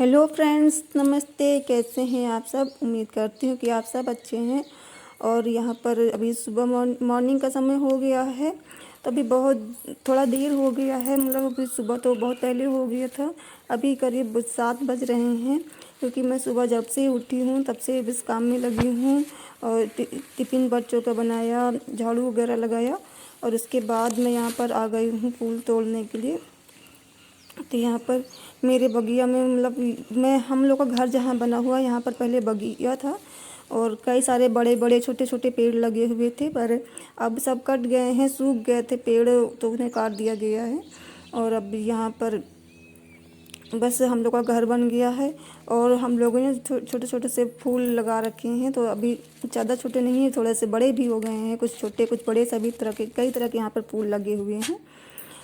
Hello friends, नमस्ते। कैसे हैं आप सब? उम्मीद करती हूँ कि आप सब अच्छे हैं। और यहाँ पर अभी सुबह मॉर्निंग का समय हो गया है, तो अभी बहुत थोड़ा देर हो गया है। मतलब अभी सुबह तो बहुत पहले हो गया था। अभी करीब 7 बज रहे हैं, क्योंकि मैं सुबह जब से उठी हूँ तब से इस काम में लगी हूँ। और टिफ़िन बच्चों का बनाया, झाड़ू वगैरह लगाया, और उसके बाद मैं यहाँ पर आ गई हूँ फूल तोड़ने के लिए। तो यहाँ पर मेरे बगिया में मतलब मैं हम लोग का घर जहाँ बना हुआ है, यहाँ पर पहले बगिया था और कई सारे बड़े बड़े छोटे छोटे पेड़ लगे हुए थे, पर अब सब कट गए हैं, सूख गए थे पेड़, तो उन्हें काट दिया गया है। और अब यहाँ पर बस हम लोग का घर बन गया है, और हम लोगों ने छोटे छोटे से फूल लगा रखे हैं। तो अभी ज़्यादा छोटे नहीं हैं, थोड़े से बड़े भी हो गए हैं, कुछ छोटे कुछ बड़े, सभी तरह के कई तरह के यहाँ पर फूल लगे हुए हैं।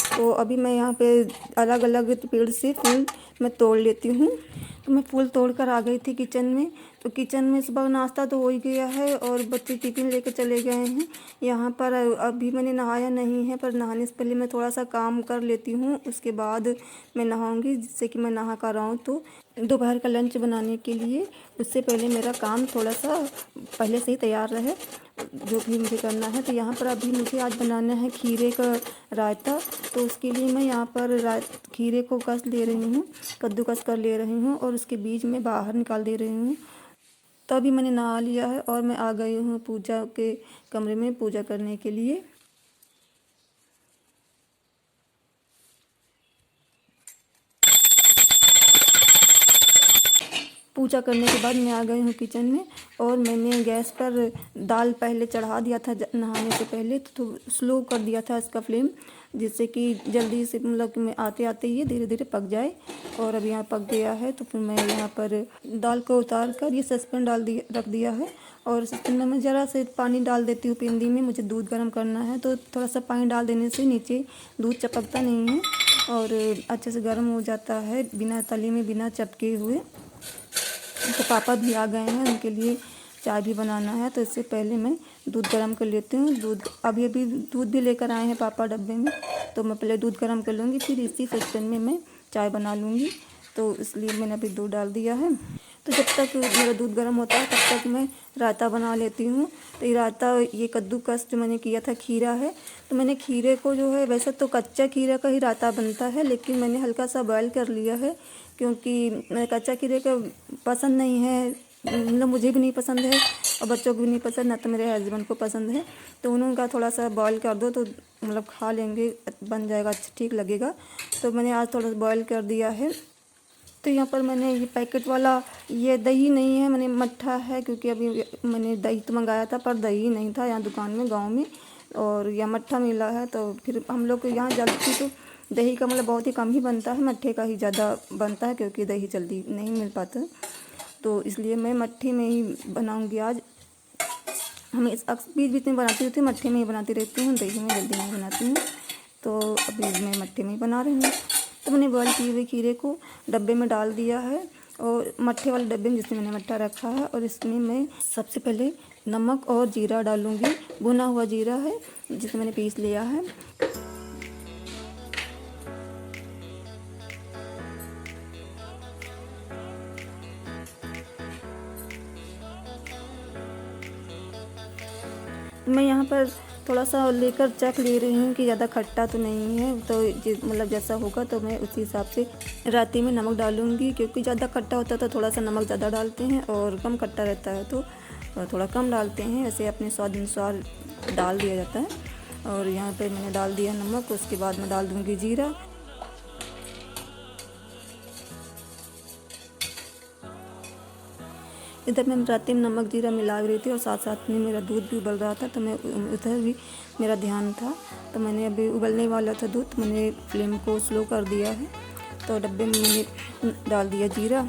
तो अभी मैं यहाँ पे अलग अलग पेड़ से फूल मैं तोड़ लेती हूँ। तो मैं फूल तोड़ कर आ गई थी किचन में। तो किचन में सुबह नाश्ता तो हो ही गया है और बच्चे टिफ़िन लेकर चले गए हैं। यहाँ पर अभी मैंने नहाया नहीं है, पर नहाने से पहले मैं थोड़ा सा काम कर लेती हूँ, उसके बाद मैं नहाऊँगी, जिससे कि मैं नहा कर आऊँ तो दोपहर का लंच बनाने के लिए उससे पहले मेरा काम थोड़ा सा पहले से ही तैयार रहे, जो भी मुझे करना है। तो यहाँ पर अभी मुझे आज बनाना है खीरे का रायता। तो उसके लिए मैं यहाँ पर खीरे को कस ले रही हूँ, कद्दूकस कर ले रही हूँ, और उसके बीज में बाहर निकाल दे रही हूँ। तो अभी मैंने नहा लिया है और मैं आ गई हूँ पूजा के कमरे में पूजा करने के लिए। पूजा करने के बाद मैं आ गई हूँ किचन में, और मैंने गैस पर दाल पहले चढ़ा दिया था नहाने से पहले, तो स्लो कर दिया था इसका फ्लेम, जिससे कि जल्दी से मतलब कि मैं आते आते ये धीरे धीरे पक जाए। और अब यहाँ पक गया है, तो फिर मैं यहाँ पर दाल को उतार कर ये सस्पेन रख दिया है। और सस्पेन में मैं ज़रा से पानी डाल देती हूँ पिंदी में। मुझे दूध गर्म करना है, तो थोड़ा सा पानी डाल देने से नीचे दूध चपकता नहीं है और अच्छे से गर्म हो जाता है, बिना तली में, बिना चपके हुए। तो पापा भी आ गए हैं, उनके लिए चाय भी बनाना है, तो इससे पहले मैं दूध गर्म कर लेती हूँ। अभी दूध भी लेकर आए हैं पापा डब्बे में, तो मैं पहले दूध गर्म कर लूँगी, फिर इसी सस्पेन में मैं चाय बना लूँगी। तो इसलिए मैंने अभी दूध डाल दिया है। तो जब तक मेरा दूध गर्म होता है तब तक मैं रायता बना लेती हूँ। तो ये रायता, ये कद्दूकस जो मैंने किया था खीरा है, तो मैंने खीरे को जो है, वैसे तो कच्चा खीरा का ही रायता बनता है, लेकिन मैंने हल्का सा बॉयल कर लिया है, क्योंकि कच्चा खीरे का पसंद नहीं है, मतलब मुझे भी नहीं पसंद है और बच्चों को भी नहीं पसंद, ना तो मेरे हस्बैंड को पसंद है। तो उनका थोड़ा सा बॉयल कर दो तो मतलब खा लेंगे, बन जाएगा, अच्छा ठीक लगेगा। तो मैंने आज थोड़ा सा बॉयल कर दिया है। तो यहाँ पर मैंने ये पैकेट वाला, ये दही नहीं है, मैंने मट्ठा है, क्योंकि अभी मैंने दही तो मंगाया था पर दही नहीं था यहाँ दुकान में, गांव में, और यह मट्ठा मिला है। तो फिर हम लोग यहाँ जल्दी तो दही का मतलब बहुत ही कम ही बनता है, मट्ठे का ही ज़्यादा बनता है, क्योंकि दही जल्दी नहीं मिल पाता। तो इसलिए मैं मट्ठे में ही बनाऊँगी आज। हम इस बीच बीच में बनाती रहती हूँ, मट्ठे में ही बनाती रहती हूँ, दही में जल्दी नहीं बनाती हूँ। तो अभी मैं मट्ठे में ही बना रही हूँ। तो मैंने बॉयल किए हुए खीरे को डब्बे में डाल दिया है, और मट्ठे वाले डब्बे में जिसमें मैंने मट्ठा रखा है, और इसमें मैं सबसे पहले नमक और जीरा डालूँगी। भुना हुआ जीरा है जिसे मैंने पीस लिया है। मैं यहाँ पर थोड़ा सा लेकर चख ले रही हूँ कि ज़्यादा खट्टा तो नहीं है, तो मतलब जैसा होगा तो मैं उसी हिसाब से रायते में नमक डालूँगी, क्योंकि ज़्यादा खट्टा होता है तो थोड़ा सा नमक ज़्यादा डालते हैं, और कम खट्टा रहता है तो थोड़ा कम डालते हैं। ऐसे अपने स्वाद अनुसार डाल दिया जाता है। और यहाँ पर मैंने डाल दिया नमक, उसके बाद मैं डाल दूँगी जीरा। इधर मैं रात में नमक जीरा मिला रही थी, और साथ साथ में मेरा दूध भी उबल रहा था, तो मैं उधर भी मेरा ध्यान था। तो मैंने अभी उबलने वाला था दूध, तो मैंने फ्लेम को स्लो कर दिया है। तो डब्बे में मैंने डाल दिया जीरा,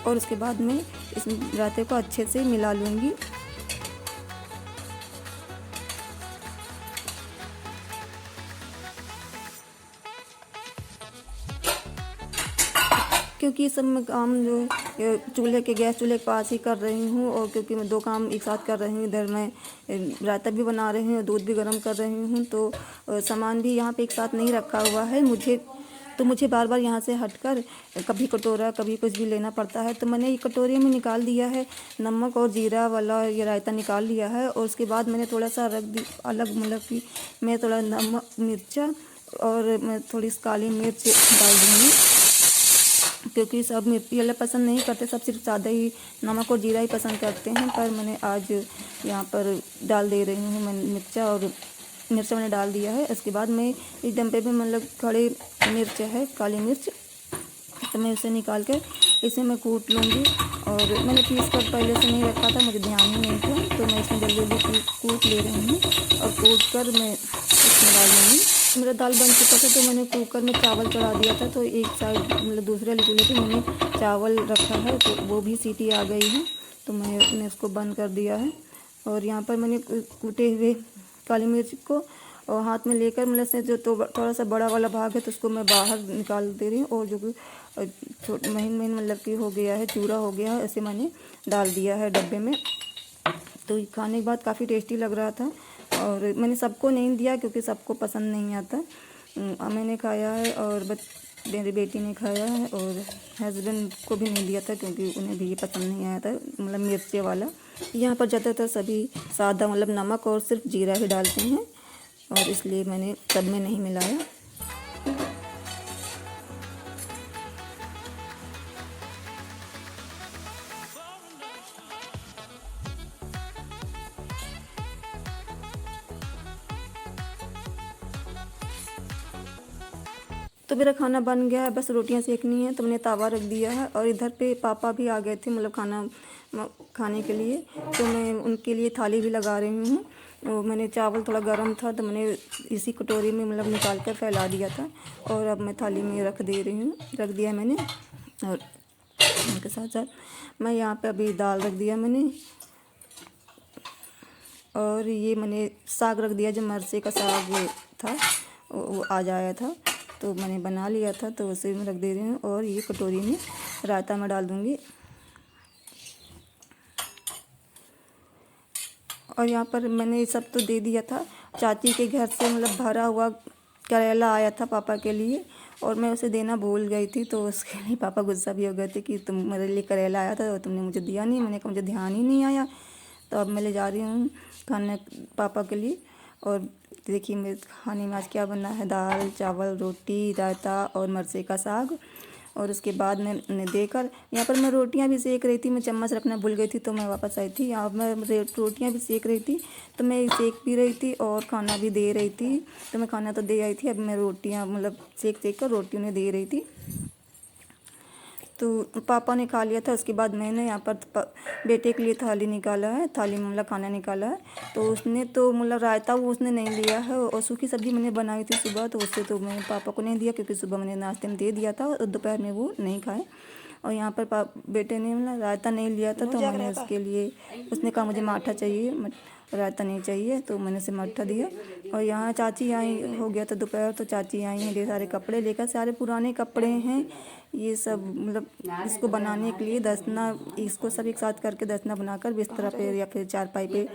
और उसके बाद मैं इस रायते को अच्छे से मिला लूँगी। क्योंकि सब मैं काम जो है गैस चूल्हे के पास ही कर रही हूँ, और क्योंकि मैं 2 काम एक साथ कर रही हूँ, इधर मैं रायता भी बना रही हूँ और दूध भी गर्म कर रही हूँ, तो सामान भी यहाँ पे एक साथ नहीं रखा हुआ है। मुझे तो मुझे बार बार यहाँ से हटकर कभी कटोरा कभी कुछ भी लेना पड़ता है। तो मैंने ये कटोरे में निकाल दिया है नमक और जीरा वाला ये रायता निकाल लिया है। और उसके बाद मैंने थोड़ा सा रख दी अलग, मतलब कि मैं थोड़ा नमक मिर्चा और मैं थोड़ी काली मिर्च डाल दूँगी, क्योंकि सब मिर्ची वाला पसंद नहीं करते, सब सिर्फ सादा ही नमक और जीरा ही पसंद करते हैं। पर मैंने आज यहाँ पर डाल दे रही हूँ मैं मिर्चा मैंने डाल दिया है। उसके बाद मैं एक डब्बे में मतलब खड़े मिर्च है काली मिर्च, तो मैं इसे निकाल कर इसे मैं कूट लूँगी। और मैंने पीस कर पहले से नहीं रखा था, मुझे ध्यान ही नहीं था, तो मैं इसमें जल्दी जल्दी कूट ले रही हूँ और कूट कर मैं इसमें डाल दूँगी। मेरा दाल बन चुका था तो मैंने कुकर में चावल चढ़ा दिया था। तो एक साइड मतलब दूसरे वाले चूल्हे पे मैंने चावल रखा है, तो वो भी सीटी आ गई है, तो मैंने उसको बंद कर दिया है। और यहाँ पर मैंने कूटे हुए काली मिर्च को और हाथ में लेकर मतलब से जो तो थोड़ा सा बड़ा वाला भाग है तो उसको मैं बाहर निकाल दे रही हूँ, और जो कि महीन मतलब कि हो गया है, चूरा हो गया है, ऐसे मैंने डाल दिया है डब्बे में। तो खाने के बाद काफ़ी टेस्टी लग रहा था। और मैंने सबको नहीं दिया क्योंकि सबको पसंद नहीं आता। मैंने खाया है और मेरी बेटी ने खाया है, और हस्बैंड को भी नहीं दिया था क्योंकि उन्हें भी ये पसंद नहीं आया था, मतलब मिर्ची वाला। यहाँ पर ज़्यादातर सभी सादा मतलब नमक और सिर्फ जीरा ही डालते हैं, और इसलिए मैंने सब में नहीं मिलाया। तो मेरा खाना बन गया है, बस रोटियां सेकनी है, तो मैंने तवा रख दिया है। और इधर पे पापा भी आ गए थे मतलब खाना खाने के लिए, तो मैं उनके लिए थाली भी लगा रही हूँ। और मैंने चावल थोड़ा गर्म था तो मैंने इसी कटोरी में मतलब निकाल कर फैला दिया था, और अब मैं थाली में रख दिया है मैंने। और उनके साथ साथ मैं यहाँ पे अभी दाल रख दिया मैंने, और ये मैंने साग रख दिया, जो मरसे का साग था वो आज आया था, तो मैंने बना लिया था, तो उसे मैं रख दे रही हूँ। और ये कटोरी में रायता मैं डाल दूँगी। और यहाँ पर मैंने सब तो दे दिया था। चाची के घर से मतलब भरा हुआ करेला आया था पापा के लिए, और मैं उसे देना भूल गई थी, तो उसके लिए पापा गुस्सा भी हो गए थे कि तुम मेरे लिए करेला आया था और तुमने मुझे दिया नहीं। मैंने कहा मुझे ध्यान ही नहीं आया। तो अब मैं ले जा रही हूँ खाने पापा के लिए। और देखिए मेरे खाने में आज क्या बना है, दाल चावल रोटी रायता और मरसे का साग। और उसके बाद मैंने देकर यहाँ पर मैं रोटियां भी सेक रही थी, मैं चम्मच रखना भूल गई थी, तो मैं वापस आई थी। यहाँ मैं रोटियां भी सेक रही थी, तो मैं सेक भी रही थी और खाना भी दे रही थी। तो मैं खाना तो दे आई थी, अब मैं रोटियां मतलब सेक कर रोटी उन्हें दे रही थी। तो पापा ने खा लिया था। उसके बाद मैंने यहाँ पर बेटे के लिए थाली निकाला है, थाली में मतलब खाना निकाला है। तो उसने तो मतलब रायता वो उसने नहीं लिया है, और सूखी सब्ज़ी मैंने बनाई थी सुबह, तो उससे तो मैंने पापा को नहीं दिया क्योंकि सुबह मैंने नाश्ते में दे दिया था और दोपहर में वो नहीं खाए। और यहाँ पर बेटे ने मतलब रायता नहीं लिया था, तो मैंने उसके लिए, उसने कहा मुझे माठा चाहिए, रायता नहीं चाहिए, तो मैंने उसे मट्ठा दिया। और यहाँ चाची आई, हो गया था दोपहर, तो चाची आई हैं ढेर सारे कपड़े लेकर, सारे पुराने कपड़े हैं ये सब, मतलब इसको बनाने के लिए दसना, इसको सब एक साथ करके दसना बनाकर बिस्तरा पे या फिर चारपाई पे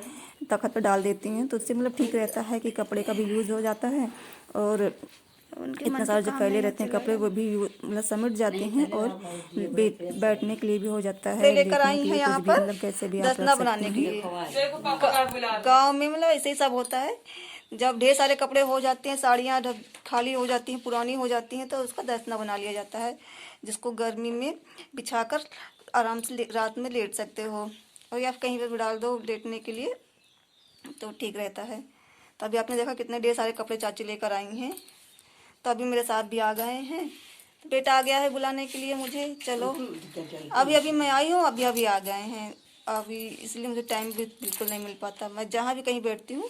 तख्त पे डाल देती हैं, तो उससे मतलब ठीक रहता है कि कपड़े का भी यूज़ हो जाता है, और इतना सारे जो फैले रहते हैं कपड़े वो भी मतलब समेट जाते हैं, और बैठने के लिए भी हो जाता है, लेकर आई हैं यहाँ पर मतलब कैसे भी दसना बनाने के लिए। गाँव में मतलब ऐसे ही सब होता है, जब ढेर सारे कपड़े हो जाते हैं, साड़ियाँ खाली हो जाती हैं, पुरानी हो जाती हैं, तो उसका दसना बना लिया जाता है, जिसको गर्मी में बिछाकर आराम से रात में लेट सकते हो, और या कहीं पर भी डाल दो लेटने के लिए, तो ठीक रहता है। तो अभी आपने देखा कितने ढेर सारे कपड़े चाची लेकर आई हैं, तो अभी मेरे साथ भी आ गए हैं, तो बेटा आ गया है बुलाने के लिए मुझे। चलो अभी अभी मैं आई हूँ, अभी अभी आ गए हैं अभी, इसलिए मुझे टाइम भी बिल्कुल नहीं मिल पाता। मैं जहाँ भी कहीं बैठती हूँ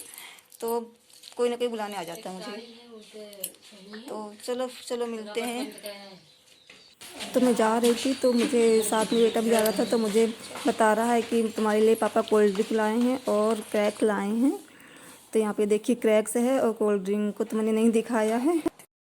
तो कोई ना कोई बुलाने आ जाता है मुझे। तो चलो चलो मिलते हैं। तो मैं जा रही थी, तो मुझे साथ में बेटा भी जा रहा था, तो मुझे बता रहा है कि तुम्हारे लिए पापा कोल्ड ड्रिंक लाए हैं और क्रैक लाए हैं। तो यहाँ पे देखिए क्रैक्स है, और कोल्ड ड्रिंक को तो मैंने नहीं दिखाया है।